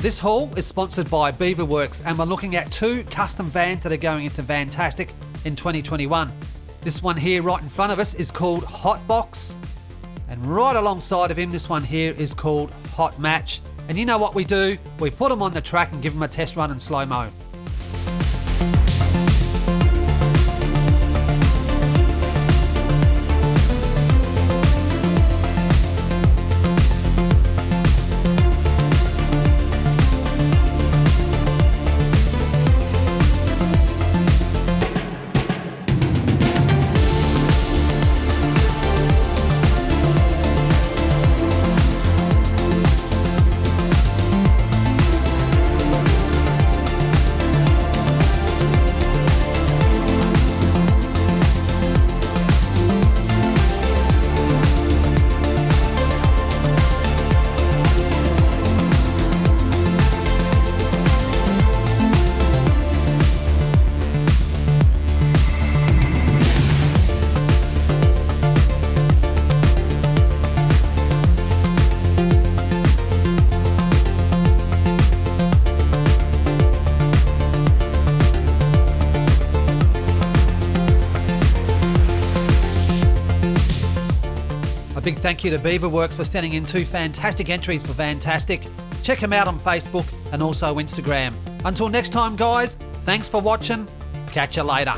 This haul is sponsored by Beaverworx, and we're looking at 2 custom vans that are going into VanTastic in 2021. This one here right in front of us is called Hotbox, and right alongside of him, this one here is called Hot Match. And you know what we do? We put them on the track and give them a test run in slow-mo. A big thank you to Beaverworx for sending in 2 fantastic entries for VanTastic. Check them out on Facebook and also Instagram. Until next time, guys, thanks for watching. Catch you later.